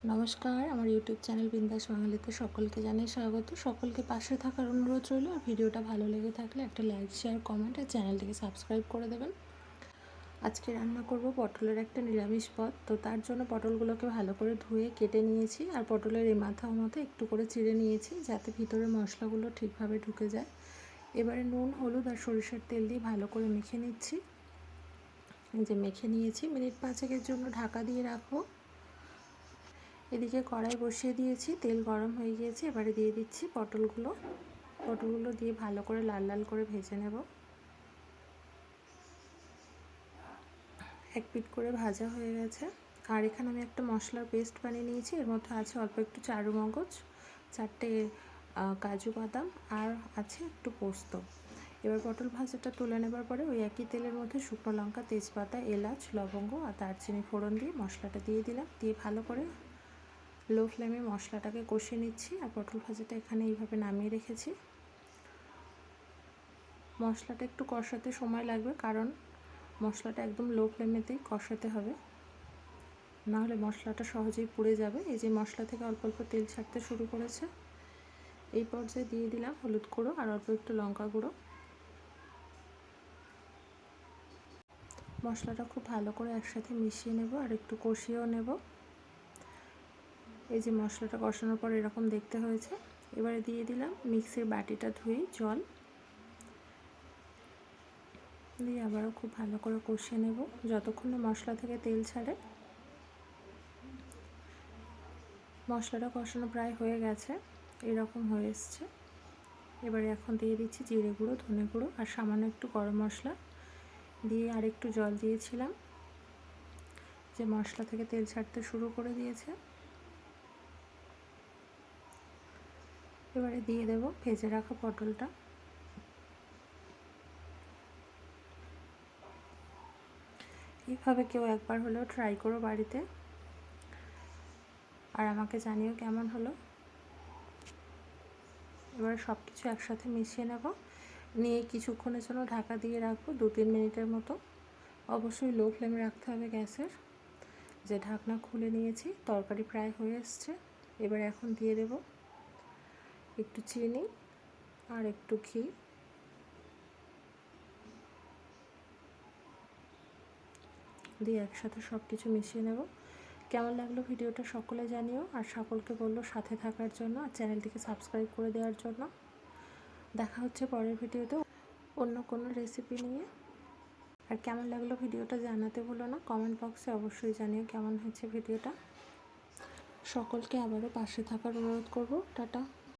নমস্কার, আমার YouTube channel বিন্দাস বাঙালিতে সকলকে জানাই স্বাগত। সকলকে পাশে থাকার অনুরোধ রইল। আর ভিডিওটা ভালো লেগে থাকলে একটা লাইক, শেয়ার, কমেন্ট আর চ্যানেলটিকে সাবস্ক্রাইব করে দেবেন। আজকে রান্না করব পটলের একটা নিরামিষ পদ। তো তার জন্য পটলগুলোকে ভালো করে ধুয়ে কেটে নিয়েছি, আর পটলের এই মাথা একটু করে চিড়ে নিয়েছি যাতে ভিতরে মশলাগুলো ঠিকভাবে ঢুকে যায়। এবারে নুন, হলুদ আর সরিষার তেল দিয়ে ভালো করে মেখে নিচ্ছি। মেখে নিয়েছি, মিনিট 5-এর জন্য ঢাকা দিয়ে রাখবো। এদিকে কড়াই বসিয়ে দিয়েছি, তেল গরম হয়ে গিয়েছে। এবারে দিয়ে দিচ্ছি পটলগুলো দিয়ে ভালো করে লাল লাল করে ভেজে নেব। এক পিঠ করে ভাজা হয়ে গেছে। আর এখানে আমি একটা মশলার পেস্ট বানিয়ে নিয়েছি। এর মধ্যে আছে অল্প একটু চারু মগজ, 4টে কাজু বাদাম, আর আছে একটু পোস্ত। এবার পটল ভাজাটা তুলে নেবার পরে ওই একই তেলের মধ্যে শুকনো লঙ্কা, তেজপাতা, এলাচ, লবঙ্গ আর দারচিনি ফোড়ন দিয়ে মশলাটা দিয়ে দিলাম। দিয়ে ভালো করে লো ফ্লেমে মশলাটাকে কষিয়ে নিচ্ছি। আর পটল ভাজাটা এখানে এইভাবে নামিয়ে রেখেছি। মশলাটা একটু কষাতে সময় লাগবে, কারণ মশলাটা একদম লো ফ্লেমেতেই কষাতে হবে, নাহলে মশলাটা সহজেই পুড়ে যাবে। এই যে মশলা থেকে অল্প অল্প তেল ছাড়তে শুরু করেছে। এই পর্যায়ে দিয়ে দিলাম হলুদ গুঁড়ো আর অল্প একটু লঙ্কা গুঁড়ো। মশলাটা খুব ভালো করে একসাথে মিশিয়ে নেব আর একটু কষিয়েও নেব। এই যে মশলাটা কষানোর পর এরকম দেখতে হয়েছে। এবারে দিয়ে দিলাম মিক্সির বাটিটা ধুয়ে জল দিয়ে আবারও খুব ভালো করে কষিয়ে নেব যতক্ষণ না মশলা থেকে তেল ছাড়ে। মশলাটা কষানো প্রায় হয়ে গেছে, এরকম হয়ে এসছে। এবারে এখন দিয়ে দিচ্ছি জিরে গুঁড়ো, ধনে গুঁড়ো আর সামান্য একটু গরম মশলা দিয়ে আর একটু জল দিয়েছিলাম, যে মশলা থেকে তেল ছাড়তে শুরু করে দিয়েছে। এবারে দিয়ে দেব ভেজে রাখা পটলটা। এইভাবে কেউ একবার হলেও ট্রাই করো বাড়িতে, আর আমাকে জানিও কেমন হলো। এবার সব কিছু একসাথে মিশিয়ে নেব, নিয়ে কিছুক্ষণের জন্য ঢাকা দিয়ে রাখবো 2-3 মিনিটের মতো। অবশ্যই লো ফ্লেমে রাখতে হবে গ্যাসের। যে ঢাকনা খুলে নিয়েছি, তরকারি প্রায় হয়ে এসছে। এবার এখন দিয়ে দেব একটু চিনি আর একটু ঘি। দিয়ে একসাথে সব কিছু মিশিয়ে নেব। কেমন লাগলো ভিডিওটা সকলে জানিও, আর সকলকে বললো সাথে থাকার জন্য আর চ্যানেলটিকে সাবস্ক্রাইব করে দেওয়ার জন্য। দেখা হচ্ছে পরের ভিডিওতে অন্য কোনো রেসিপি নিয়ে। আর কেমন লাগলো ভিডিওটা জানাতে ভুলো না, কমেন্ট বক্সে অবশ্যই জানিও কেমন হয়েছে ভিডিওটা। সকলকে আবারও পাশে থাকার অনুরোধ করব। টাটা।